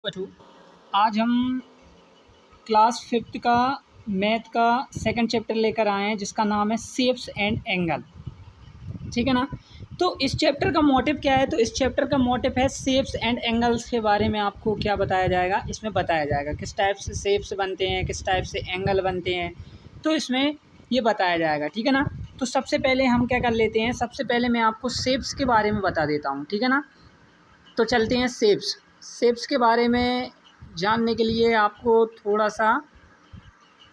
बच्चों, आज हम क्लास 5th का मैथ का सेकंड चैप्टर लेकर आए हैं जिसका नाम है शेप्स एंड एंगल। ठीक है ना। तो इस चैप्टर का मोटिव क्या है? तो इस चैप्टर का मोटिव है शेप्स एंड एंगल्स के बारे में आपको क्या बताया जाएगा, इसमें बताया जाएगा किस टाइप से शेप्स बनते हैं, किस टाइप से एंगल बनते हैं, तो इसमें ये बताया जाएगा। ठीक है ना। तो सबसे पहले हम क्या कर लेते हैं, सबसे पहले मैं आपको शेप्स के बारे में बता देता हूँ। ठीक है ना। तो चलते हैं शेप्स के बारे में जानने के लिए आपको थोड़ा सा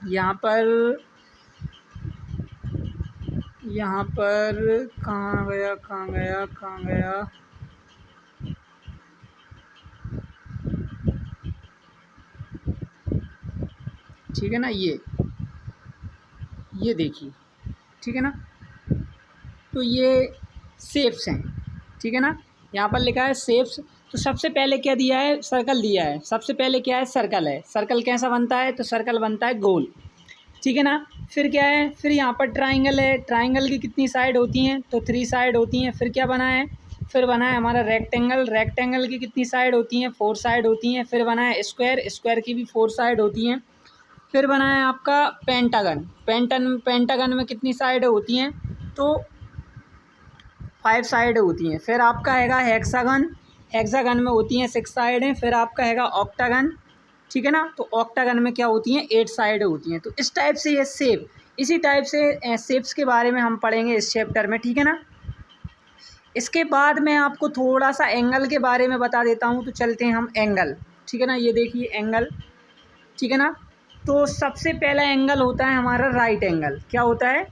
यहाँ पर कहाँ गया। ठीक है ना। ये देखिए। ठीक है ना। तो ये शेप्स हैं। ठीक है ना। यहाँ पर लिखा है शेप्स। तो सबसे पहले क्या दिया है? सर्कल दिया है। सबसे पहले क्या है? सर्कल है। सर्कल कैसा बनता है? तो सर्कल बनता है गोल। ठीक है ना। फिर क्या है? फिर यहाँ पर ट्राइंगल है। ट्राइंगल की कितनी साइड होती हैं? तो 3 साइड होती हैं। फिर क्या बना है? फिर बना है हमारा रेक्टेंगल। रेक्टेंगल की कितनी साइड होती हैं? 4 साइड होती हैं। फिर बना है स्क्वायर। स्क्वायर की भी 4 साइड होती हैं। फिर बना है आपका पेंटागन। पेंटागन में कितनी साइड होती हैं? तो 5 साइड होती हैं। फिर आपका हैगा हेक्सागन। हेक्सागन में होती हैं 6 साइडें। फिर आपका हैगा ऑक्टागन। ठीक है ना। तो ऑक्टागन में क्या होती हैं? 8 साइड होती हैं। तो इस टाइप से ये शेप, इसी टाइप से शेप्स के बारे में हम पढ़ेंगे इस चैप्टर में। ठीक है ना। इसके बाद मैं आपको थोड़ा सा एंगल के बारे में बता देता हूँ। तो चलते हैं हम एंगल। ठीक है ना। ये देखिए एंगल। ठीक है ना। तो सबसे पहला एंगल होता है हमारा राइट एंगल। क्या होता है?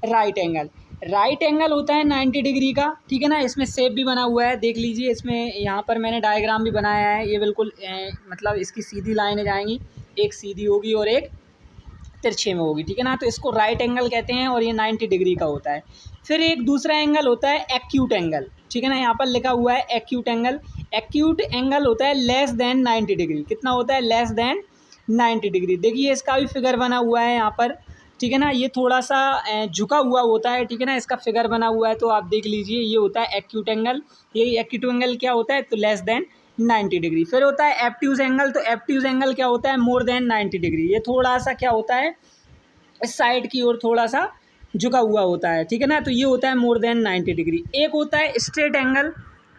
Right angle. राइट एंगल होता है 90 डिग्री का। ठीक है ना। इसमें शेप भी बना हुआ है, देख लीजिए। इसमें यहाँ पर मैंने डायग्राम भी बनाया है। ये बिल्कुल मतलब इसकी सीधी लाइनें जाएंगी, एक सीधी होगी और एक तिरछे में होगी। ठीक है ना। तो इसको राइट एंगल कहते हैं और ये 90 डिग्री का होता है। फिर एक दूसरा एंगल होता है एक्यूट एंगल। ठीक है ना। यहाँ पर लिखा हुआ है एक्यूट एंगल। एक्यूट एंगल होता है लेस देन 90 डिग्री। कितना होता है? Less than 90 degree. देखिए इसका भी फिगर बना हुआ है यहाँ पर। ठीक है ना। ये थोड़ा सा झुका हुआ होता है। ठीक है ना। इसका फिगर बना हुआ है तो आप देख लीजिए। ये होता है एक्यूट एंगल। ये एक्यूट एंगल क्या होता है? तो लेस देन 90 डिग्री। फिर होता है एब्ट्यूज एंगल। तो एब्ट्यूज एंगल क्या होता है? More than 90 degree. ये थोड़ा सा क्या होता है? इस साइड की ओर थोड़ा सा झुका हुआ होता है। ठीक है ना। तो ये होता है मोर देन 90 डिग्री। एक होता है स्ट्रेट एंगल।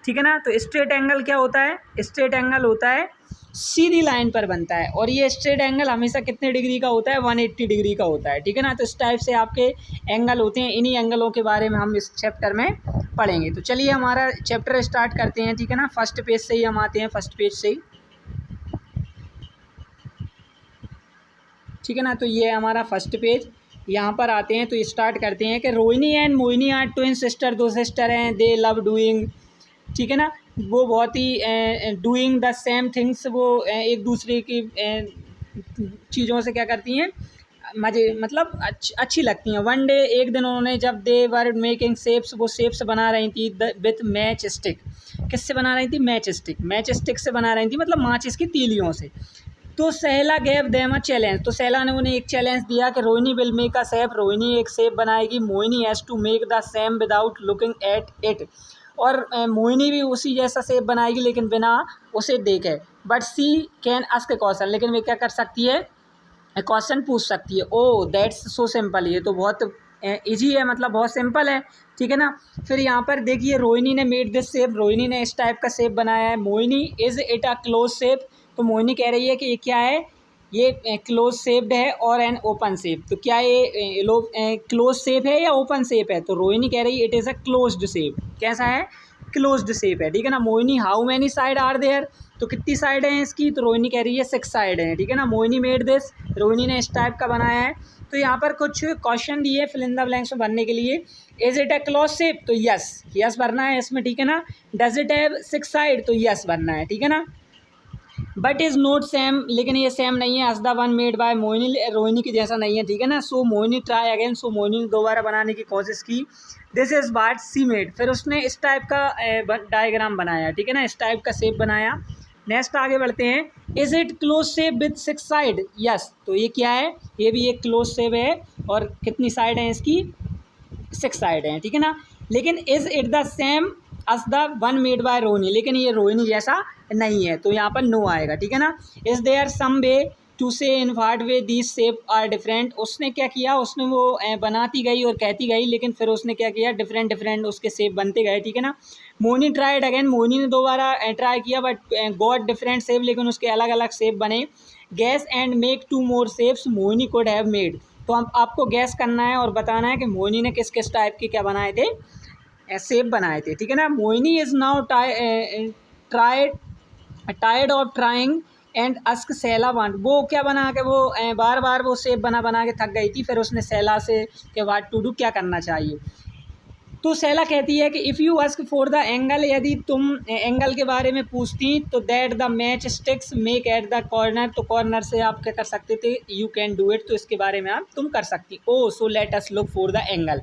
ठीक है ना। तो स्ट्रेट एंगल क्या होता है? स्ट्रेट एंगल होता है सीधी लाइन पर बनता है और ये स्ट्रेट एंगल हमेशा कितने डिग्री का होता है? 180 डिग्री का होता है। ठीक है ना। तो इस टाइप से आपके एंगल होते हैं। इन्हीं एंगलों के बारे में हम इस चैप्टर में पढ़ेंगे। तो चलिए हमारा चैप्टर स्टार्ट करते हैं। ठीक है ना। फर्स्ट पेज से ही हम आते हैं, फर्स्ट पेज से ही। ठीक है ना। तो ये हमारा फर्स्ट पेज। यहाँ पर आते हैं तो स्टार्ट करते हैं कि Rohini and Mohini are twin sister. दो सिस्टर हैं, दे लव डूइंग। ठीक है ना। वो बहुत ही डूइंग द सेम थिंग्स। वो एक दूसरे की चीज़ों से क्या करती हैं? मज़े मतलब अच्छी लगती हैं। वन डे, एक दिन उन्होंने, जब दे वर मेकिंग शेप्स, वो शेप्स बना रही थी विथ मैच स्टिक। किससे बना रही थी? Match stick. मैच स्टिक से बना रही थी मतलब माचिस की तीलियों से। तो सहेला गेव देम अ चैलेंज। तो सहेला ने उन्हें एक चैलेंज दिया कि Rohini will make a shape. Rohini एक शेप बनाएगी। Mohini has to make the same without looking at it. और मोहिनी भी उसी जैसा शेप बनाएगी लेकिन बिना उसे देखे। But she can ask a question. लेकिन वे क्या कर सकती है? क्वेश्चन पूछ सकती है। ओ दैट्स सो सिंपल। ये तो बहुत ईजी है, मतलब बहुत सिंपल है। ठीक है ना। फिर यहाँ पर देखिए रोहिणी ने मेड दिस शेप। रोहिणी ने इस टाइप का शेप बनाया है। Mohini is it a close shape. तो मोहिनी कह रही है कि ये क्या है? ये क्लोज शेप्ड है और एन ओपन शेप। तो क्या ये क्लोज शेप है या ओपन शेप है? तो रोहिणी कह रही है it is a closed shape. कैसा है? क्लोज्ड शेप है। ठीक है ना। Mohini how many side are there. तो कितनी साइड हैं इसकी? तो रोहिणी कह रही है 6 साइड हैं। ठीक है ना। Mohini made this. रोहिणी ने इस टाइप का बनाया है। तो यहाँ पर कुछ क्वेश्चन दिए फिल इन द ब्लैंक्स में भरने के लिए। Is it a close shape? तो यस भरना है इसमें। ठीक है ना। Does it have 6 side? तो यस भरना है। ठीक है ना। But is not same. लेकिन ये सेम नहीं है as the one made by Mohini. Rohini की जैसा नहीं है। ठीक है ना। So Mohini try again. So Mohini ने दोबारा बनाने की कोशिश की। This is what she made. फिर उसने इस टाइप का डायग्राम बनाया। ठीक है ना। इस टाइप का शेप बनाया। नेक्स्ट आगे बढ़ते हैं। Is it close shape with 6 side? Yes. तो ये क्या है? ये भी एक क्लोज शेप है और कितनी साइड हैं इसकी? 6 साइड हैं। ठीक है ना। लेकिन is it the same as the one made by Rohini. लेकिन ये रोहिणी जैसा नहीं है, तो यहाँ पर नो आएगा, ठीक है ना। Is there some way to say in what way these shape are different, उसने क्या किया, उसने वो बनाती गई और कहती गई, लेकिन फिर उसने क्या किया, डिफरेंट डिफरेंट उसके शेप बनते गए, ठीक है ना। मोनी ट्राइड अगेन, मोनी ने दोबारा ट्राई किया बट गॉट डिफरेंट शेप, लेकिन उसके अलग अलग शेप बने। Guess and make 2 more shapes Mohini could have made, तो हम आपको गैस करना है और बताना है कि मोनी ने किस किस टाइप के क्या बनाए थे, शेप बनाए थे, ठीक है ना। Mohini is now tired of trying and ask Saila want, वो क्या बना के वो बार बार वो शेप बना बना के थक गई थी, फिर उसने सैला से के वाट टू डू क्या करना चाहिए। तो सैला कहती है कि if you ask for the angle, यदि तुम एंगल के बारे में पूछती तो that the match sticks make at the corner, तो कॉर्नर से आप क्या कर सकते थे, यू कैन डू इट, तो इसके बारे में आप तुम कर सकती। Oh so let us look for the angle,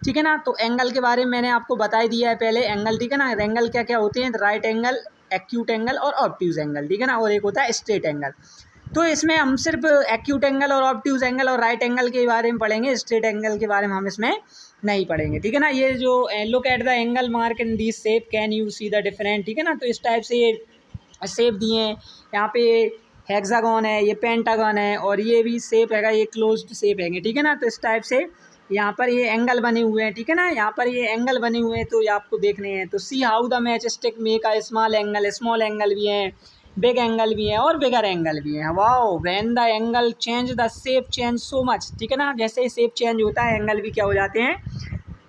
ठीक है ना। तो एंगल के बारे में मैंने आपको बता ही दिया है पहले, एंगल, ठीक है ना। एंगल क्या क्या होते हैं, राइट एंगल, एक्यूट एंगल और ऑब्ट्यूज एंगल, ठीक है ना, और एक होता है स्ट्रेट एंगल। तो इसमें हम सिर्फ एक्यूट एंगल और ऑब्ट्यूज एंगल और राइट एंगल के बारे में पढ़ेंगे, स्ट्रेट एंगल के बारे में हम इसमें नहीं पढ़ेंगे, ठीक है ना। ये जो look at the angle mark in this shape can you see the different, ठीक है ना। तो इस टाइप से ये शेप दिए हैं, यहाँ पे हेक्सागन है, ये पेंटागन है, और ये भी शेप हैगा, ये क्लोज्ड शेप हैंगे, ठीक है ना। तो इस टाइप से यहाँ पर ये एंगल बने हुए हैं, ठीक है ना, यहाँ पर ये एंगल बने हुए हैं, तो ये आपको देखने हैं। तो see how the match stick make a small angle, small angle भी हैं, बिग एंगल भी है और बिगर एंगल भी है। Wow, when the angle change the shape change so much, ठीक है ना। जैसे ही शेप चेंज होता है एंगल भी क्या हो जाते हैं,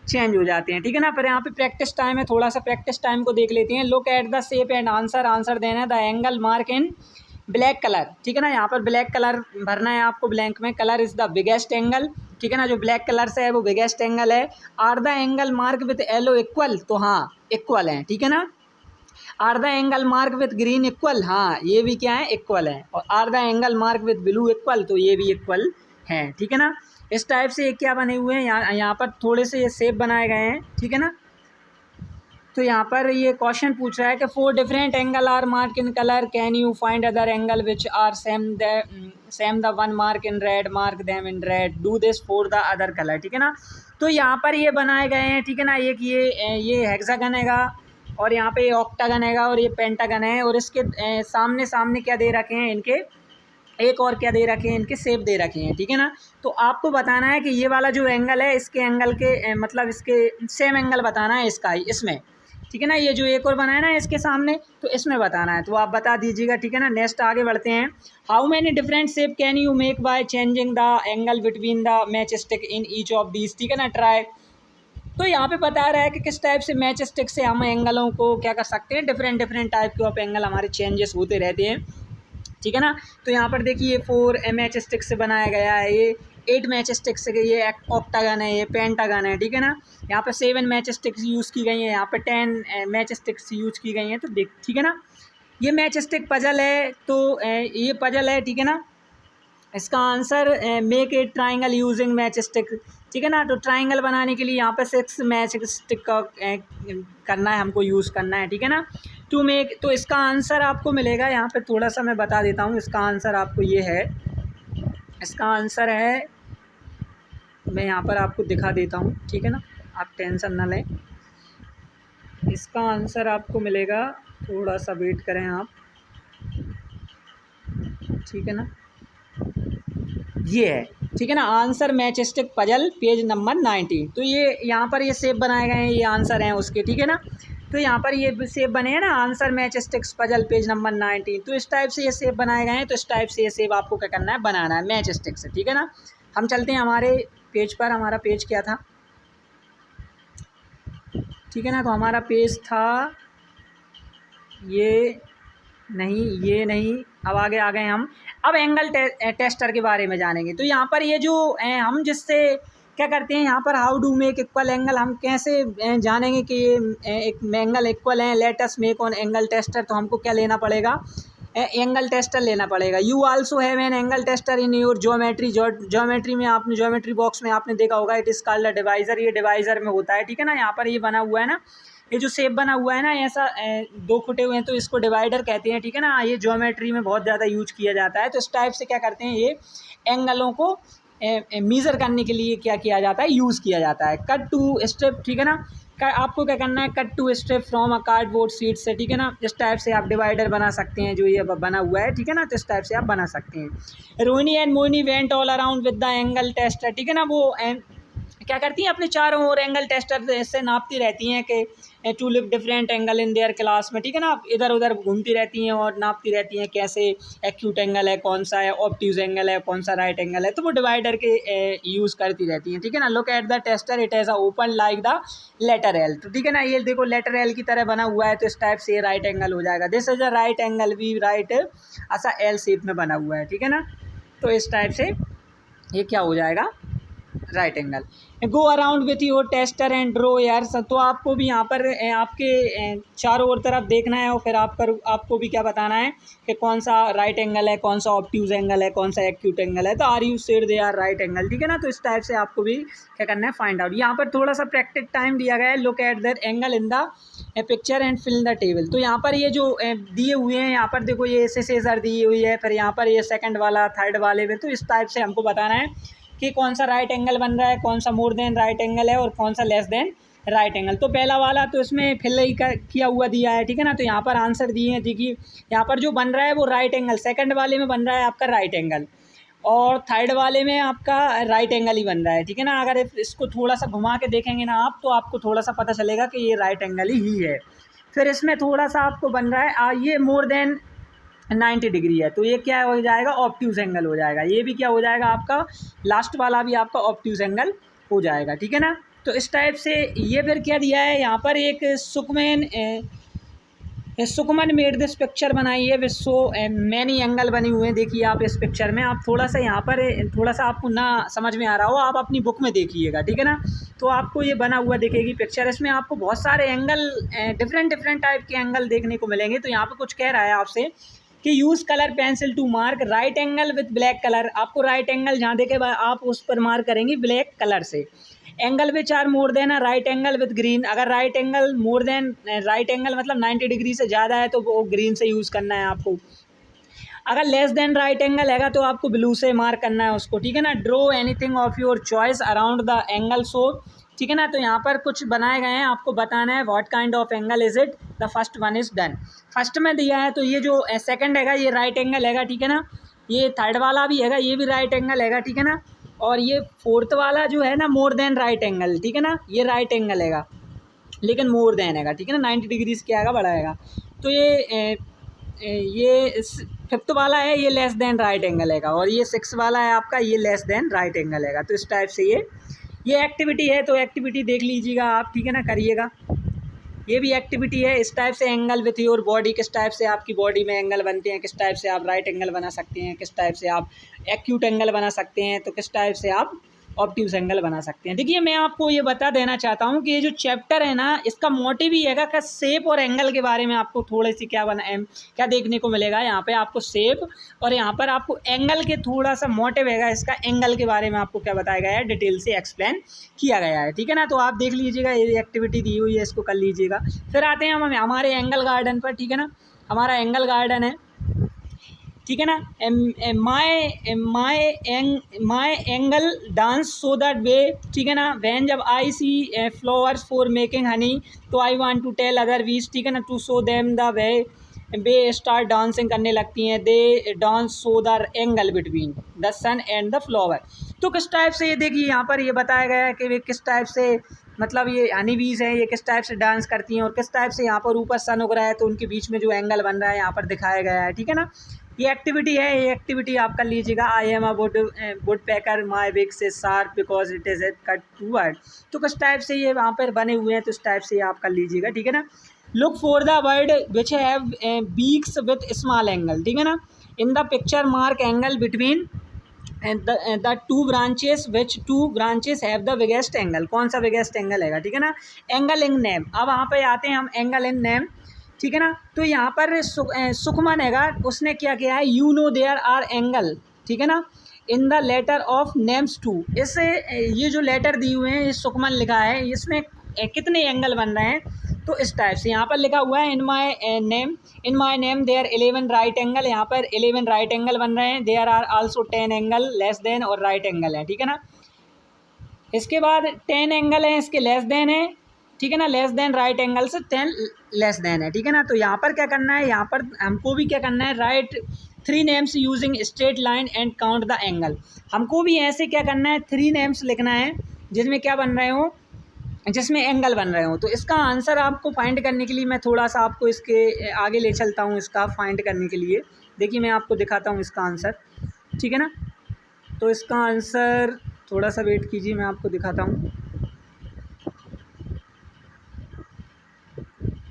चेंज हो जाते हैं, ठीक है ना। पर यहाँ पे प्रैक्टिस टाइम है, थोड़ा सा प्रैक्टिस टाइम को देख लेते हैं। Look at the shape and answer, answer देना है the angle mark in black colour, ठीक है ना। यहाँ पर ब्लैक कलर भरना है आपको ब्लैंक में। Colour is the biggest angle, ठीक है ना, जो ब्लैक कलर से है वो बिगेस्ट एंगल है। Are the angle mark with yellow equal, तो हाँ इक्वल है, ठीक है ना। Are the angle mark with green equal, हाँ ये भी क्या है, इक्वल है। और are the angle mark with blue equal, तो ये भी इक्वल है, ठीक है ना। इस टाइप से क्या बने हुए हैं, यहाँ पर थोड़े से ये शेप बनाए गए हैं, ठीक है ना। तो यहाँ पर ये क्वेश्चन पूछ रहा है कि 4 different angle are mark in colour, can you find other angle which are same the one mark in red, mark them in red, do this for the other colour, ठीक है ना। तो यहाँ पर ये बनाए गए हैं, ठीक है ना। एक ये हेक्सागन हैगा, और यहाँ पे ये ऑक्टागन हैगा, और ये पेंटागन है, और इसके सामने सामने क्या दे रखे हैं इनके, एक और क्या दे रखे हैं, इनके शेप दे रखे हैं, ठीक है ना। तो आपको बताना है कि ये वाला जो एंगल है, इसके एंगल के मतलब इसके सेम एंगल बताना है इसका ही, इसमें, ठीक है ना। ये जो एक और बनाया ना इसके सामने, तो इसमें बताना है, तो आप बता दीजिएगा, ठीक है ना। नेक्स्ट आगे बढ़ते हैं। How many different shape can you make by changing the angle between the match stick in each of these, ठीक है ना, ट्राई। तो यहाँ पे बता रहा है कि किस टाइप से मैच स्टिक से हम एंगलों को क्या कर सकते हैं, डिफरेंट डिफरेंट टाइप के ऑफ एंगल हमारे चेंजेस होते रहते हैं, ठीक है ना। तो यहाँ पर देखिए 4 मैच स्टिक से बनाया गया है, ये 8 मैच स्टिक से, ये ऑक्टागन है, ये पेंटागन है, ठीक है ना। यहाँ पर 7 मैच स्टिक्स यूज़ की गई हैं, यहाँ पर 10 मैच स्टिक्स यूज की गई हैं, तो देख, ठीक है ना। ये मैच स्टिक पजल है, तो ये पजल है, ठीक है ना। इसका answer make a triangle using match stick, ठीक है ना। तो ट्राइंगल बनाने के लिए यहाँ पे 6 मैच स्टिक का करना है, हमको यूज़ करना है, ठीक है ना। टू मेक, तो इसका आंसर आपको मिलेगा, यहाँ पे थोड़ा सा मैं बता देता हूँ, इसका आंसर आपको ये है, इसका आंसर है, मैं यहाँ पर आपको दिखा देता हूँ, ठीक है ना, आप टेंशन ना लें। इसका आंसर आपको मिलेगा, थोड़ा सा वेट करें आप, ठीक है ना, ये है, ठीक है ना। Answer match stick puzzle page number 90। तो ये यहाँ पर ये शेप बनाए गए हैं, ये आंसर हैं उसके, ठीक है ना। तो यहाँ पर ये शेप बने हैं ना, answer match sticks puzzle page number 90। तो इस टाइप से ये शेप बनाए गए हैं, तो इस टाइप से ये शेप आपको क्या करना है, बनाना है मैच स्टिक से, ठीक है ना। हम चलते हैं हमारे पेज पर, हमारा पेज क्या था, ठीक है ना। तो हमारा पेज था ये नहीं, अब आगे आ गए हम। अब एंगल टेस्टर के बारे में जानेंगे। तो यहाँ पर ये जो हम जिससे क्या करते हैं, यहाँ पर how do make equal angle, हम कैसे जानेंगे कि ये एक एंगल इक्वल है। Let us make on angle tester, तो हमको क्या लेना पड़ेगा, एंगल टेस्टर लेना पड़ेगा। You also have an angle tester in your geometry, geometry में आपने ज्योमेट्री बॉक्स में आपने देखा होगा, it is called a divisor, ये डिवाइज़र में होता है, ठीक है ना। यहाँ पर ये बना हुआ है ना, ये जो शेप बना हुआ है ना, ऐसा 2 फुटे हुए हैं, तो इसको डिवाइडर कहते हैं, ठीक है ना। ये ज्योमेट्री में बहुत ज़्यादा यूज किया जाता है। तो इस टाइप से क्या करते हैं, ये एंगलों को मीज़र करने के लिए क्या किया जाता है, यूज़ किया जाता है। कट टू स्टेप, ठीक है ना। आपको क्या करना है, cut two strip from a cardboard sheet से, ठीक है ना। इस टाइप से आप डिवाइडर बना सकते हैं, जो ये बना हुआ है, ठीक है ना। तो इस टाइप से आप बना सकते हैं। Rohini and Mohini went all around with the angle tester, ठीक है ना। वो क्या करती हैं, अपने चारों ओर एंगल टेस्टर से नापती रहती हैं कि to live different angle in their class में, ठीक है ना। आप इधर उधर घूमती रहती हैं और नापती रहती हैं कैसे एक्यूट एंगल है, कौन सा है ऑब्ट्यूज एंगल है, कौन सा राइट एंगल है। तो वो डिवाइडर के यूज़ करती रहती हैं, ठीक है ना। Look at the tester, it has a open like the letter L, तो ठीक है ना। ये देखो लेटर एल की तरह बना हुआ है, तो इस टाइप से ये राइट एंगल हो जाएगा। This is a right angle, we write ऐसा एल शेप में बना हुआ है, ठीक है ना। तो इस टाइप से ये क्या हो जाएगा, right angle. Go around with your tester and draw यार। तो आपको भी यहाँ पर आपके चारों ओर तरफ देखना है और फिर आपको भी क्या बताना है कि कौन सा राइट एंगल है, कौन सा ऑब्ट्यूज एंगल है, कौन सा एक्यूट एंगल है। तो are you said they are right angle, ठीक है ना। तो इस टाइप से आपको भी क्या करना है, फाइंड आउट। यहाँ पर थोड़ा सा प्रैक्टिस टाइम दिया गया है। Look at that angle in the picture and fill the table. तो यहाँ पर ये जो दिए हुए हैं, यहाँ पर देखो ये सेसर दी हुई है, फिर यहाँ पर ये सेकंड वाला, थर्ड वाले में। तो इस टाइप से हमको बताना है कि कौन सा राइट एंगल बन रहा है, कौन सा मोर देन राइट एंगल है और कौन सा लेस देन राइट एंगल। तो पहला वाला तो इसमें फिल ही किया हुआ दिया है, ठीक है ना। तो यहाँ पर आंसर दिए हैं, देखिए यहाँ पर जो बन रहा है वो राइट एंगल, सेकंड वाले में बन रहा है आपका राइट एंगल और थर्ड वाले में आपका राइट एंगल ही बन रहा है, ठीक है ना। अगर इसको थोड़ा सा घुमा के देखेंगे ना आप, तो आपको थोड़ा सा पता चलेगा कि ये राइट एंगल ही है। फिर इसमें थोड़ा सा आपको बन रहा है ये मोर देन 90 डिग्री है, तो ये क्या हो जाएगा, ऑब्ट्यूज एंगल हो जाएगा। ये भी क्या हो जाएगा आपका, लास्ट वाला भी आपका ऑब्ट्यूज एंगल हो जाएगा, ठीक है ना। तो इस टाइप से ये फिर क्या दिया है यहाँ पर, एक सुकमन मेड दिस पिक्चर बनाई है विद सो मैनी एंगल बने हुए हैं। देखिए आप इस पिक्चर में, आप थोड़ा सा यहाँ पर थोड़ा सा आपको ना समझ में आ रहा हो, आप अपनी बुक में देखिएगा, ठीक है ना। तो आपको ये बना हुआ दिखेगी पिक्चर, इसमें आपको बहुत सारे एंगल, डिफरेंट टाइप के एंगल देखने को मिलेंगे। तो यहाँ पर कुछ कह रहा है आपसे कि use colour pencil to mark right angle with black colour. आपको राइट एंगल जहाँ देखे आप उस पर मार्क करेंगे ब्लैक कलर से। Angle which are more than a right angle with green. अगर right angle more than right angle मतलब 90 डिग्री से ज़्यादा है तो वो ग्रीन से यूज़ करना है आपको। अगर लेस देन राइट एंगल हैगा तो आपको ब्लू से मार्क करना है उसको, ठीक है ना। Draw anything of your choice around the angle so, ठीक है ना। तो यहाँ पर कुछ बनाए गए हैं, आपको बताना है what kind of angle is it. The first one is done. First में दिया है तो ये जो सेकंड हैगा ये राइट एंगल हैगा, ठीक है ना। ये थर्ड वाला भी हैगा, ये भी राइट एंगल हैगा, ठीक है ना। और ये फोर्थ वाला जो है ना, मोर देन राइट एंगल, ठीक है ना। ये राइट एंगल हैगा लेकिन मोर देन हैगा, ठीक है ना। 90 डिग्री से क्या आएगा, बढ़ाएगा। तो ये फिफ्थ वाला है, ये लेस देन राइट एंगल हैगा। और ये सिक्स वाला है आपका, ये लेस देन राइट एंगल हैगा। तो इस टाइप से ये एक्टिविटी है, तो एक्टिविटी देख लीजिएगा आप, ठीक है ना, करिएगा। ये भी एक्टिविटी है। इस टाइप से एंगल विथ योर बॉडी, किस टाइप से आपकी बॉडी में एंगल बनते हैं, किस टाइप से आप राइट एंगल बना सकते हैं, किस टाइप से आप एक्यूट एंगल बना सकते हैं, तो किस टाइप से आप ऑब्ट्यूज एंगल बना सकते हैं। देखिए मैं आपको ये बता देना चाहता हूँ कि ये जो चैप्टर है ना, इसका मोटिव ही हैगा कि शेप और एंगल के बारे में आपको थोड़ी सी क्या देखने को मिलेगा। यहाँ पे आपको शेप और यहाँ पर आपको एंगल के थोड़ा सा मोटिव हैगा, इसका एंगल के बारे में आपको क्या बताया गया है, डिटेल से एक्सप्लेन किया गया है, ठीक है ना। तो आप देख लीजिएगा, ये एक्टिविटी दी हुई है, इसको कर लीजिएगा। फिर आते हैं हम हमारे एंगल गार्डन पर, ठीक है ना। हमारा एंगल गार्डन है, ठीक है ना। My angle dance so that way, ठीक है ना। वैन जब I see flowers for making honey, तो I want to tell other bees, ठीक है ना, to show them the way start dancing करने लगती हैं। They dance so the angle between the sun and the flower. तो किस टाइप से, ये देखिए यहाँ पर ये बताया गया है कि वे किस टाइप से, मतलब ये हनी बीज हैं, ये किस टाइप से डांस करती हैं और किस टाइप से यहाँ पर ऊपर सन उग रहा है, तो उनके बीच में जो एंगल बन रहा है यहाँ पर दिखाया गया है, ठीक है ना। ये एक्टिविटी है, ये एक्टिविटी आप कर लीजिएगा। I am a woodpecker, my beak is sharp because it is cut to word. तो किस टाइप से ये वहाँ पर बने हुए हैं, तो इस टाइप से आप कर लीजिएगा, ठीक है ना। Look for the word which have beaks with small angle, ठीक है ना। In the picture mark angle between the two branches have the biggest angle. कौन सा बिगेस्ट एंगल हैगा, ठीक है ना। एंगल इन नेम, अब वहाँ पे आते हैं हम एंगल इन नेम, ठीक है ना। तो यहाँ पर सुखमन हैगा, उसने क्या किया है, you know there are angle, ठीक है ना, in the letter of names too. इससे ये जो लेटर दिए हुए हैं, ये सुखमन लिखा है, इसमें कितने एंगल बन रहे हैं। तो इस टाइप से यहाँ पर लिखा हुआ है, in my name there 11 right angle. यहाँ पर 11 राइट एंगल बन रहे हैं। There are also 10 angle less than और राइट एंगल है, ठीक है ना। इसके बाद 10 एंगल हैं इसके लेस देन है, ठीक है ना, लेस देन राइट एंगल से 10 लेस देन है, ठीक है ना। तो यहाँ पर क्या करना है, यहाँ पर हमको भी क्या करना है, right 3 names using straight line and count the angle. हमको भी ऐसे क्या करना है, 3 नेम्स लिखना है जिसमें क्या बन रहे हो, जिसमें एंगल बन रहे हो। तो इसका आंसर आपको फाइंड करने के लिए मैं थोड़ा सा आपको इसके आगे ले चलता हूँ, इसका फाइंड करने के लिए। देखिए मैं आपको दिखाता हूँ इसका आंसर, ठीक है ना। तो इसका आंसर, थोड़ा सा वेट कीजिए, मैं आपको दिखाता हूँ।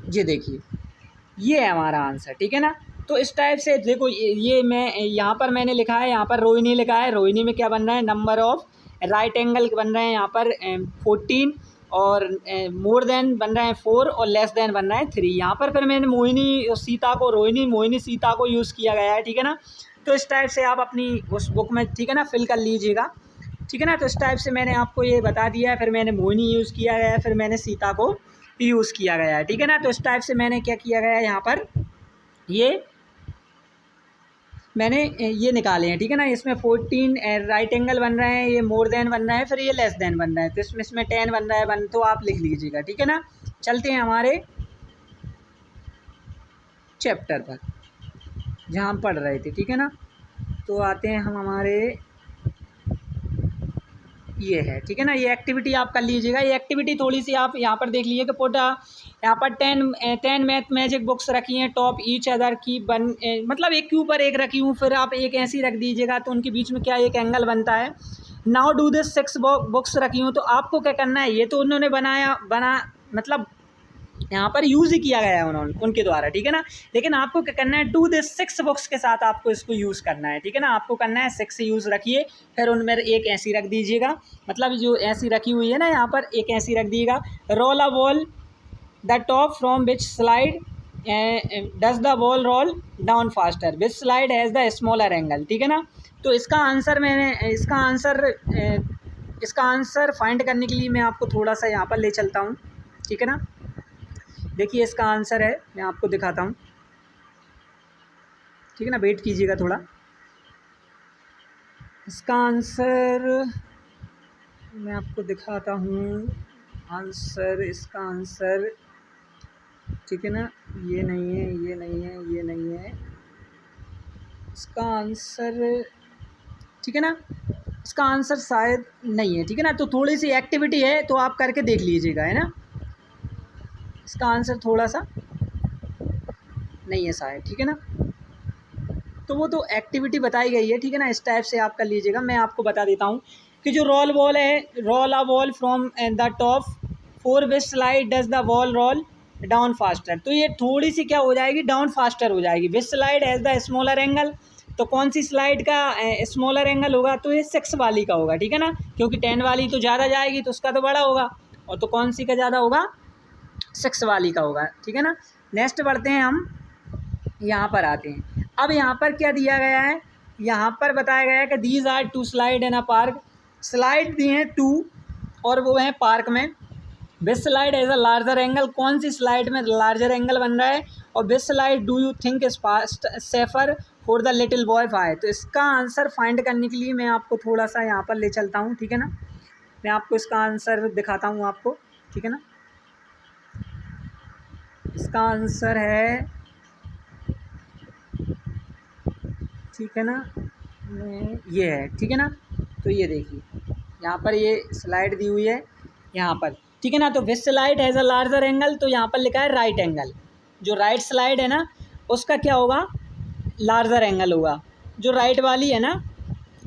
ये देखिए, ये है हमारा आंसर, ठीक है ना। तो इस टाइप से देखो, ये मैं यहाँ पर मैंने लिखा है, यहाँ पर रोहिणी लिखा है। रोहिणी में क्या बन रहा है, नंबर ऑफ राइट एंगल बन रहे हैं यहाँ पर 14, और मोर देन बन रहे हैं 4, और लेस देन बन रहा है 3। यहाँ पर फिर मैंने मोहिनी और सीता को, मोहिनी सीता को यूज़ किया गया है, ठीक है ना। तो इस टाइप से आप अपनी उस बुक में, ठीक है ना, फिल कर लीजिएगा, ठीक है ना। तो इस टाइप से मैंने आपको ये बता दिया है। फिर मैंने मोहिनी यूज़ किया गया है, फिर मैंने सीता को यूज़ किया गया है, ठीक है ना। तो इस टाइप से मैंने क्या किया गया है, यहाँ पर ये मैंने ये निकाले हैं, ठीक है ना। इसमें 14 राइट एंगल बन रहे हैं, ये मोर देन बन रहा है, फिर ये लेस देन बन रहा है। तो इसमें 10 बन रहा है, तो आप लिख लीजिएगा, ठीक है ना। चलते हैं हमारे चैप्टर पर जहाँ हम पढ़ रहे थे, ठीक है ना। तो आते हैं हम हमारे, ये है, ठीक है ना। ये एक्टिविटी आप कर लीजिएगा। ये एक्टिविटी थोड़ी सी आप यहाँ पर देख लीजिए कि पुट यहाँ पर 10 मैथ मैजिक बुक्स रखी हैं, टॉप ईच अदर की मतलब एक के ऊपर एक रखी हूँ, फिर आप एक ऐसी रख दीजिएगा, तो उनके बीच में क्या एक एंगल बनता है। नाउ डू दिस 6 बुक्स रखी हूँ, तो आपको क्या करना है, ये तो उन्होंने मतलब यहाँ पर यूज़ ही किया गया है उन्होंने, उनके द्वारा, ठीक है ना। लेकिन आपको क्या करना है, डू दिस 6 बुक्स के साथ आपको इसको यूज़ करना है, ठीक है ना। आपको करना है 6 यूज़ रखिए, फिर उनमें एक ऐसी रख दीजिएगा, मतलब जो ऐसी रखी हुई है ना, यहाँ पर एक ऐसी रख दीजिएगा। Roll a ball the top from which slide does the ball roll down faster, which slide has the smaller angle, ठीक है ना। तो इसका आंसर फाइंड करने के लिए मैं आपको थोड़ा सा यहाँ पर ले चलता हूँ, ठीक है ना। देखिए इसका आंसर है, मैं आपको दिखाता हूँ, ठीक है ना, वेट कीजिएगा थोड़ा। इसका आंसर मैं आपको दिखाता हूँ, इसका आंसर, ठीक है ना। ये नहीं है, ये नहीं है, ये नहीं है इसका आंसर, ठीक है ना। इसका आंसर शायद नहीं है, ठीक है ना। तो थोड़ी सी एक्टिविटी है, तो आप करके देख लीजिएगा, है ना। इसका आंसर थोड़ा सा नहीं है शायद, ठीक है ना। तो वो तो एक्टिविटी बताई गई है, ठीक है ना। इस टाइप से आप कर लीजिएगा। मैं आपको बता देता हूँ कि जो रोल बॉल है, roll a ball from the top 4 which slide does the ball roll down faster, तो ये थोड़ी सी क्या हो जाएगी, डाउन फास्टर हो जाएगी। Which slide has the smaller angle, तो कौन सी स्लाइड का स्मॉलर एंगल होगा, तो ये 6 वाली का होगा, ठीक है ना। क्योंकि 10 वाली तो ज़्यादा जाएगी, तो उसका तो बड़ा होगा, और तो कौन सी का ज़्यादा होगा, 6 वाली का होगा, ठीक है ना। नेक्स्ट बढ़ते हैं हम, यहाँ पर आते हैं। अब यहाँ पर क्या दिया गया है, यहाँ पर बताया गया है कि these are 2 slide in a park, slide दी हैं 2, और वो हैं पार्क में। Which slide has a larger angle, कौन सी स्लाइड में लार्जर एंगल बन रहा है, और which slide do you think is fast safer for the little boy फाय। तो इसका आंसर फाइंड करने के लिए मैं आपको थोड़ा सा यहाँ पर ले चलता हूँ, ठीक है ना। मैं आपको इसका आंसर दिखाता हूँ आपको, ठीक है ना। इसका आंसर है, ठीक है ना, ये है, ठीक है ना। तो ये देखिए यहाँ पर ये स्लाइड दी हुई है यहाँ पर, ठीक है ना। तो which slide has a larger angle, तो यहाँ पर लिखा है राइट एंगल। जो राइट स्लाइड है ना, उसका क्या होगा, लार्जर एंगल होगा। जो राइट वाली है ना,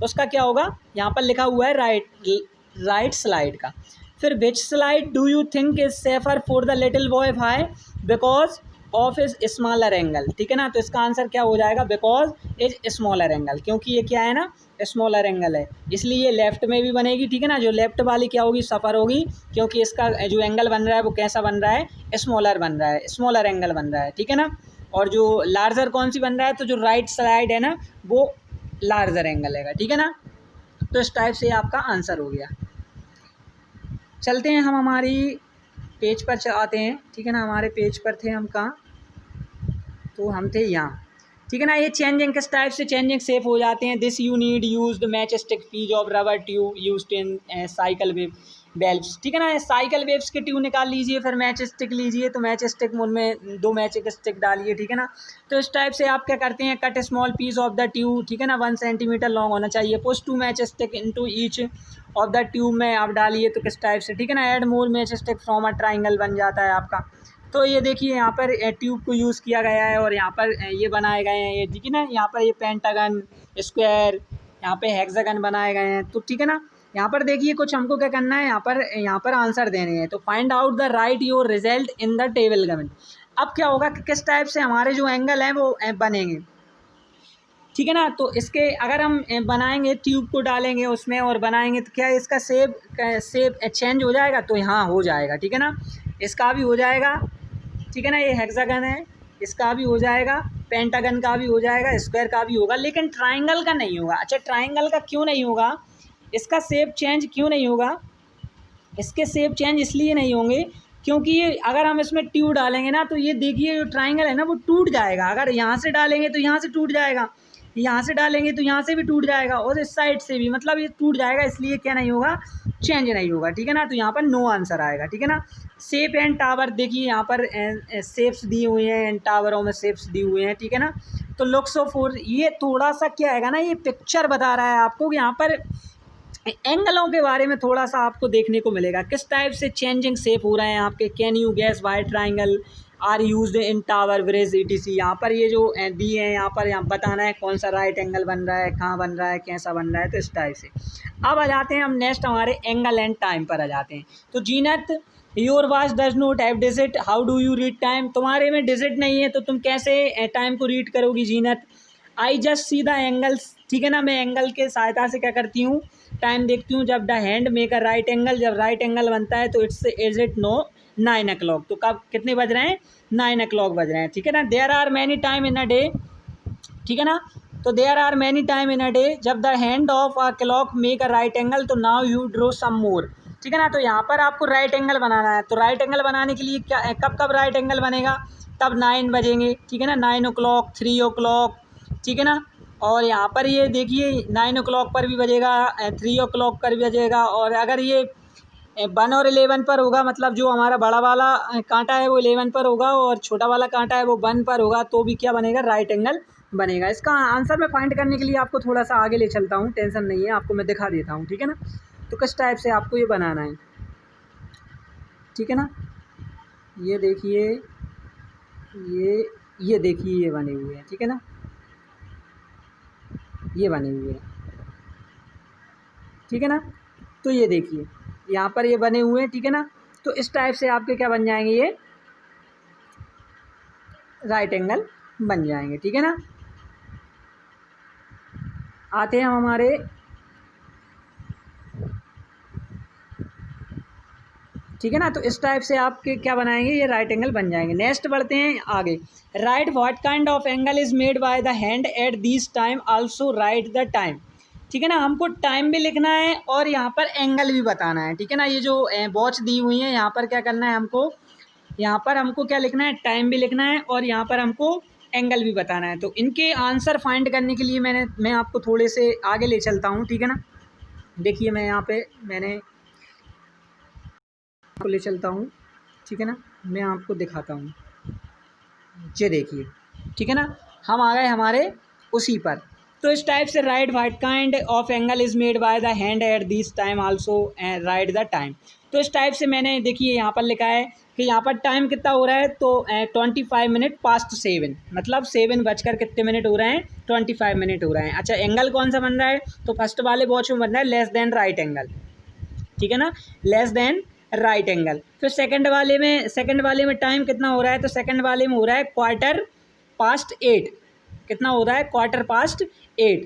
उसका क्या होगा, यहाँ पर लिखा हुआ है राइट स्लाइड का। फिर which slide do you think is safer for the little boy भाई, because of is smaller angle, ठीक है ना। तो इसका आंसर क्या हो जाएगा, बिकॉज इज स्मॉलर एंगल, क्योंकि ये क्या है ना, स्मॉलर एंगल है, इसलिए ये लेफ्ट में भी बनेगी, ठीक है ना। जो लेफ्ट वाली क्या होगी, सफ़र होगी, क्योंकि इसका जो एंगल बन रहा है वो कैसा बन रहा है, स्मॉलर बन रहा है, स्मॉलर एंगल बन रहा है, ठीक है ना। और जो लार्जर कौन सी बन रहा है, तो जो राइट साइड है ना, वो लार्जर एंगल है, ठीक है ना। तो इस टाइप से आपका आंसर हो गया। चलते हैं हम हमारी पेज पर आते हैं, ठीक है ना। हमारे पेज पर थे हम कहाँ, तो हम थे यहाँ, ठीक है ना। ये चेंजिंग किस टाइप से चेंजिंग शेप हो जाते हैं। This you need used match stick pieces of rubber tube used in cycle valve, valves, ठीक है ना। साइकिल वेव्स की ट्यूब निकाल लीजिए, फिर मैच स्टिक लीजिए, तो मैच स्टिक उनमें 2 मैच स्टिक डालिए, ठीक है ना। तो इस टाइप से आप क्या करते हैं, cut small piece of the tube, ठीक है ना, 1 सेंटीमीटर लॉन्ग होना चाहिए। Push 2 match stick into each of the tube में आप डालिए, तो किस टाइप से, ठीक है ना। Add more match stick from a triangle बन जाता है आपका। तो ये देखिए यहाँ पर ट्यूब को यूज़ किया गया है और यहाँ पर ये बनाए गए हैं, ये देखिए ना, यहाँ पर ये पेंटागन, स्क्वायर, यहाँ पे हेक्सागन बनाए गए हैं, तो ठीक है ना। यहाँ पर देखिए कुछ हमको क्या करना है, यहाँ पर आंसर देने हैं। तो find out the right your result in the table given. अब क्या होगा कि किस टाइप से हमारे जो एंगल हैं वो बनेंगे, ठीक है ना। तो इसके अगर हम बनाएंगे, ट्यूब को डालेंगे उसमें और बनाएंगे, तो क्या इसका शेप चेंज हो जाएगा, तो यहाँ हो जाएगा, ठीक है ना। इसका भी हो जाएगा, ठीक है ना, ये हेक्सागन है, इसका भी हो जाएगा, पेंटागन का भी हो जाएगा, स्क्वायर का भी होगा, लेकिन ट्राइंगल का नहीं होगा। अच्छा, ट्राइंगल का क्यों नहीं होगा, इसका शेप चेंज क्यों नहीं होगा, इसके शेप चेंज इसलिए नहीं होंगे क्योंकि ये अगर हम इसमें ट्यूब डालेंगे ना, तो ये देखिए जो ट्राइंगल है ना वो टूट जाएगा। अगर यहाँ से डालेंगे तो यहाँ से टूट जाएगा, यहाँ से डालेंगे तो यहाँ से भी टूट जाएगा, और इस साइड से भी, मतलब ये टूट जाएगा, इसलिए क्या नहीं होगा, चेंज नहीं होगा, ठीक है ना। तो यहाँ पर नो आंसर आएगा, ठीक है ना। शेप एंड टावर, देखिए यहाँ पर शेप्स दिए हुए हैं, एंड टावरों में शेप्स दिए हुए हैं, ठीक है ना। तो लुक्स ऑफ फोर, ये थोड़ा सा क्या है ना, ये पिक्चर बता रहा है आपको कि यहाँ पर एंगलों के बारे में थोड़ा सा आपको देखने को मिलेगा, किस टाइप से चेंजिंग शेप हो रहे हैं आपके। Can you guess why triangle are used in tower bridge ETC। यहाँ पर ये जो दिए हैं, यहाँ बताना है कौन सा राइट एंगल बन रहा है, कहाँ बन रहा है, कैसा बन रहा है, तो इस टाइप से। अब आ जाते हैं हम नेक्स्ट हमारे एंगल एंड टाइम पर आ जाते हैं। तो Zeenat, your watch does not have digit, how do you read time. तुम्हारे में डिजिट नहीं है तो तुम कैसे टाइम को रीड करोगी Zeenat. I just see the angles, ठीक है ना, मैं एंगल के सहायता से क्या करती हूँ, टाइम देखती हूँ। जब the hand make a right angle, जब राइट एंगल बनता है तो इज इट नो 9 o'clock। तो कब कितने बज रहे हैं, 9 o'clock बज रहे हैं, ठीक है ना। There are many time in a day, ठीक है ना। तो there are many time in a day, जब the hand of a clock make a right angle, तो now you draw some more, ठीक है ना। तो यहाँ पर आपको राइट एंगल बनाना है। तो राइट एंगल बनाने के लिए क्या, कब कब राइट एंगल बनेगा, तब 9 बजेंगे, ठीक है ना, 9 o'clock, 3 o'clock, ठीक है ना। और यहाँ पर ये देखिए 9 o'clock पर भी बजेगा, 3 o'clock पर भी बजेगा, और अगर ये 1 और 11 पर होगा, मतलब जो हमारा बड़ा वाला कांटा है वो 11 पर होगा और छोटा वाला कांटा है वो 1 पर होगा, तो भी क्या बनेगा, राइट एंगल बनेगा। इसका आंसर मैं फाइंड करने के लिए आपको थोड़ा सा आगे ले चलता हूँ, टेंशन नहीं है, आपको मैं दिखा देता हूँ, ठीक है ना। तो किस टाइप से आपको ये बनाना है, ठीक है ना। ये देखिए, ये देखिए, ये बने हुए हैं, ठीक है ना, ये बने हुए हैं, ठीक है ना। तो ये देखिए यहाँ पर ये बने हुए हैं, ठीक है ना। तो इस टाइप से आपके क्या बन जाएंगे, ये राइट एंगल बन जाएंगे, ठीक है ना। आते हैं हम हमारे, ठीक है ना। तो इस टाइप से आपके क्या बनाएंगे, ये राइट एंगल बन जाएंगे। नेक्स्ट बढ़ते हैं आगे। Right what kind of angle is made by the hand at this time, also write the time, ठीक है ना। हमको टाइम भी लिखना है और यहाँ पर एंगल भी बताना है, ठीक है ना। ये जो वॉच दी हुई है, यहाँ पर क्या करना है हमको, यहाँ पर हमको क्या लिखना है, टाइम भी लिखना है और यहाँ पर हमको एंगल भी बताना है। तो इनके आंसर फाइंड करने के लिए मैं आपको थोड़े से आगे ले चलता हूँ, ठीक है ना। देखिए मैं यहाँ पे मैंने आपको ले चलता हूँ, ठीक है ना, मैं आपको दिखाता हूँ, ये देखिए, ठीक है ना। हम आ गए हमारे उसी पर। तो इस टाइप से right what kind of angle is made by the hand at this time, also write the time. तो इस टाइप से मैंने देखिए यहाँ पर लिखा है कि यहाँ पर टाइम कितना हो रहा है, तो 25 मिनट पास्ट 7, मतलब 7 बजकर कितने मिनट हो रहे हैं, 25 मिनट हो रहे हैं। अच्छा, एंगल कौन सा बन रहा है, तो फर्स्ट वाले वॉच में बन रहा है लेस देन राइट एंगल, ठीक है ना, लेस देन राइट एंगल। फिर सेकंड वाले में टाइम कितना हो रहा है, तो सेकंड वाले में हो रहा है 8:15, कितना हो रहा है, 8:15,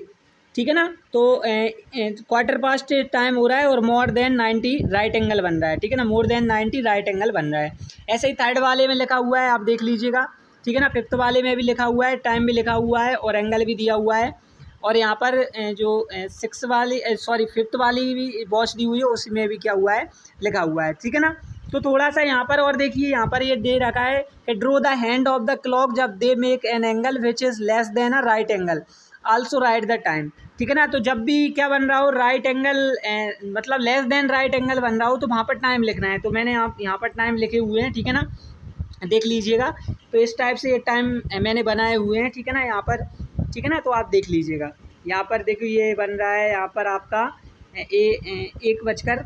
ठीक है ना। तो 8:15 टाइम हो रहा है और मोर देन 90 राइट एंगल बन रहा है, ठीक है ना, मोर देन 90 राइट एंगल बन रहा है। ऐसे ही थर्ड वाले में लिखा हुआ है, आप देख लीजिएगा, ठीक है ना। फिफ्थ वाले में भी लिखा हुआ है, टाइम भी लिखा हुआ है और एंगल भी दिया हुआ है। और यहाँ पर जो फिफ्थ वाली भी वॉच दी हुई है, उसमें भी क्या हुआ है, लिखा हुआ है, ठीक है ना। तो थोड़ा सा यहाँ पर और देखिए, यहाँ पर ये दे रखा है कि draw the hand of the clock जब they make an angle which is less than a right angle. Also write the time, ठीक है ना। तो जब भी क्या बन रहा हो, राइट एंगल मतलब लेस देन राइट एंगल बन रहा हो तो वहाँ पर टाइम लिखना है। तो मैंने आप यहाँ पर टाइम लिखे हुए हैं, ठीक है ना, देख लीजिएगा। तो इस टाइप से ये टाइम मैंने बनाए हुए हैं, ठीक है ना, यहाँ पर, ठीक है ना। तो आप देख लीजिएगा, यहाँ पर देखो ये बन रहा है यहाँ पर आपका 1 बजकर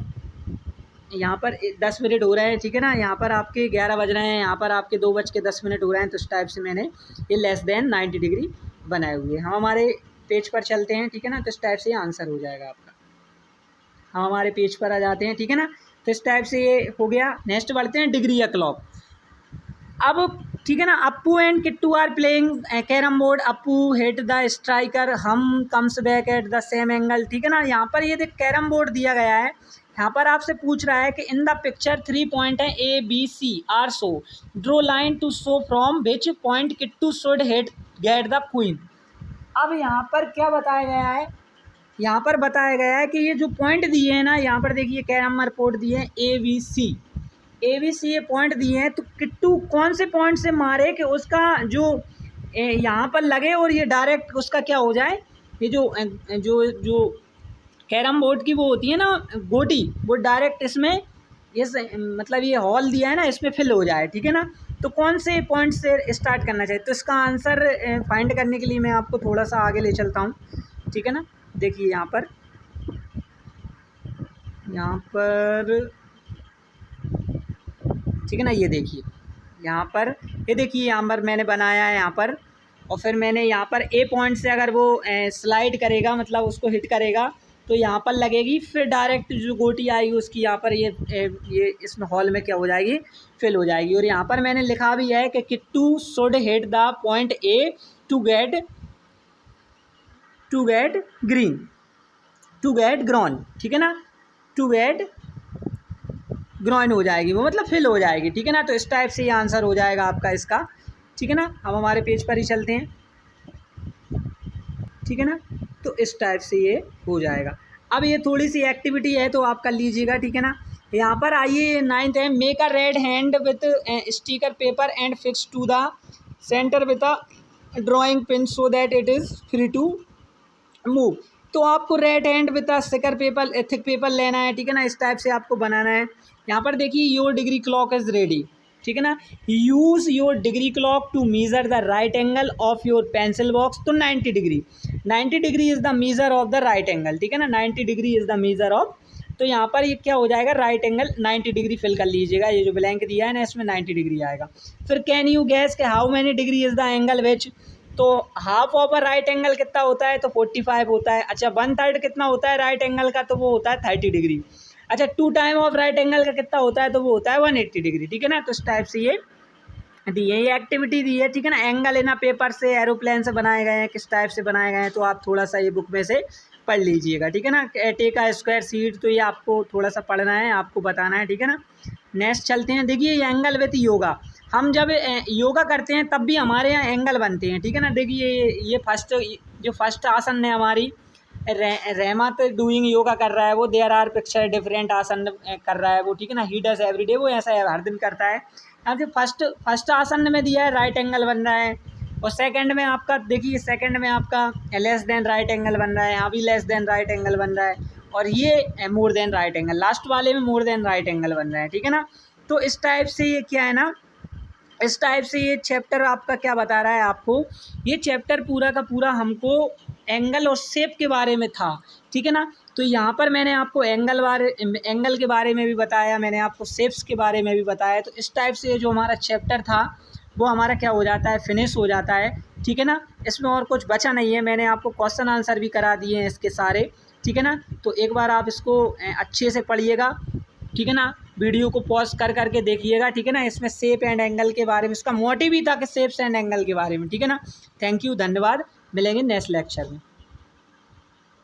यहाँ पर 10 मिनट हो रहे हैं, ठीक है ना। यहाँ पर आपके 11 बज रहे हैं, यहाँ पर आपके 2:10 हो रहे हैं। तो इस टाइप से मैंने ये लेस देन 90 डिग्री बनाए हुए हैं। हम हमारे पेज पर चलते हैं, ठीक है ना। तो इस टाइप से ये आंसर हो जाएगा आपका। हम हमारे पेज पर आ जाते हैं, ठीक है ना। तो इस टाइप से ये हो गया। नेक्स्ट बढ़ते हैं डिग्री या क्लॉक। अब ठीक है ना, Appu and Kittu are playing carrom board, Appu hit the striker, हम comes back at the same angle, ठीक है ना। यहाँ पर ये देख कैरम बोर्ड दिया गया है। यहाँ पर आपसे पूछ रहा है कि इन द पिक्चर 3 पॉइंट है A B C are show, draw line to show from which point Kittu should hit get the queen. अब यहाँ पर क्या बताया गया है, यहाँ पर बताया गया है कि ये जो पॉइंट दिए हैं ना, यहाँ पर देखिए कैरम बोर्ड दिए हैं A B C ये पॉइंट दिए हैं। तो किट्टू कौन से पॉइंट से मारे कि उसका जो यहाँ पर लगे और ये डायरेक्ट उसका क्या हो जाए, ये जो जो जो कैरम बोर्ड की वो होती है ना गोटी, वो डायरेक्ट इसमें इस मतलब ये हॉल दिया है ना, इसमें फिल हो जाए, ठीक है ना। तो कौन से पॉइंट से स्टार्ट करना चाहिए, तो इसका आंसर फाइंड करने के लिए मैं आपको थोड़ा सा आगे ले चलता हूँ, ठीक है ना। देखिए यहाँ पर ठीक है ना, ये देखिए यहाँ पर, ये देखिए यहाँ पर मैंने बनाया है यहाँ पर, और फिर मैंने यहाँ पर A पॉइंट से अगर वो स्लाइड करेगा, मतलब उसको हिट करेगा, तो यहाँ पर लगेगी, फिर डायरेक्ट जो गोटी आएगी उसकी यहाँ पर ये इसमें हॉल में क्या हो जाएगी, फिल हो जाएगी। और यहाँ पर मैंने लिखा भी है कि Kittu should hit the point A to get groan, ठीक है ना, टू गेट ग्रॉइन हो जाएगी वो, मतलब फिल हो जाएगी, ठीक है ना। तो इस टाइप से ये आंसर हो जाएगा आपका इसका, ठीक है ना। हम हमारे पेज पर ही चलते हैं, ठीक है ना। तो इस टाइप से ये हो जाएगा। अब ये थोड़ी सी एक्टिविटी है तो आप कर लीजिएगा, ठीक है ना। यहाँ पर आइए 9th है, make a red hand with sticker paper and fix to the centre with a drawing pin so that it is free to move. तो आपको red hand with a sticker paper thick paper लेना है, ठीक है ना। इस type से आपको बनाना है। यहाँ पर देखिए your degree clock is ready, ठीक है ना। Use your degree clock to measure the right angle of your pencil box. तो 90 degree is the measure of the right angle, ठीक है ना। 90 degree is the measure of, तो यहाँ पर ये क्या हो जाएगा, राइट एंगल 90 डिग्री फिल कर लीजिएगा। ये जो ब्लैंक दिया है ना, इसमें 90 डिग्री आएगा। फिर कैन यू गैस के how many degree is the angle which, तो half of a right angle कितना होता है, तो 45 होता है। अच्छा 1/3 कितना होता है राइट एंगल का, तो वो होता है 30 डिग्री। अच्छा 2 टाइम ऑफ राइट एंगल का कितना होता है, तो वो होता है 180 डिग्री, ठीक है ना। तो इस टाइप से ये दी है, ये एक्टिविटी दी है, ठीक है ना। एंगल इन पेपर से, एरोप्लेन से बनाए गए हैं, किस टाइप से बनाए गए हैं, तो आप थोड़ा सा ये बुक में से पढ़ लीजिएगा, ठीक है ना। टेक अ स्क्वायर शीट, तो ये आपको थोड़ा सा पढ़ना है, आपको बताना है, ठीक है ना। नेक्स्ट चलते हैं। देखिए ये एंगल विथ योगा, हम जब योगा करते हैं तब भी हमारे यहाँ एंगल बनते हैं, ठीक है ना। देखिए ये फर्स्ट आसन है हमारी, रहमत डूइंग योगा कर रहा है वो, देयर आर पिक्चर डिफरेंट आसन कर रहा है वो, ठीक है ना। ही डज एवरीडे, वो ऐसा हर दिन करता है। यहाँ पे फर्स्ट आसन में दिया है राइट एंगल बन रहा है, और सेकंड में आपका देखिए, सेकंड में आपका लेस देन राइट एंगल बन रहा है, यहाँ भी लेस देन राइट एंगल बन रहा है, और ये मोर देन राइट एंगल, लास्ट वाले में मोर देन राइट एंगल बन रहा है, ठीक है ना। तो इस टाइप से ये क्या है ना, इस टाइप से ये चैप्टर आपका क्या बता रहा है आपको, ये चैप्टर पूरा का पूरा हमको एंगल और शेप के बारे में था, ठीक है ना। तो यहाँ पर मैंने आपको एंगल के बारे में भी बताया, मैंने आपको शेप्स के बारे में भी बताया। तो इस टाइप से जो हमारा चैप्टर था वो हमारा क्या हो जाता है, फिनिश हो जाता है, ठीक है ना। इसमें और कुछ बचा नहीं है, मैंने आपको क्वेश्चन आंसर भी करा दिए हैं इसके सारे, ठीक है ना। तो एक बार आप इसको अच्छे से पढ़िएगा, ठीक है ना। वीडियो को पॉज कर करके देखिएगा, ठीक है ना। इसमें शेप एंड एंगल के बारे में, इसका मोटिव ही था कि शेप्स एंड एंगल के बारे में, ठीक है ना। थैंक यू, धन्यवाद, मिलेंगे नेक्स्ट लेक्चर में।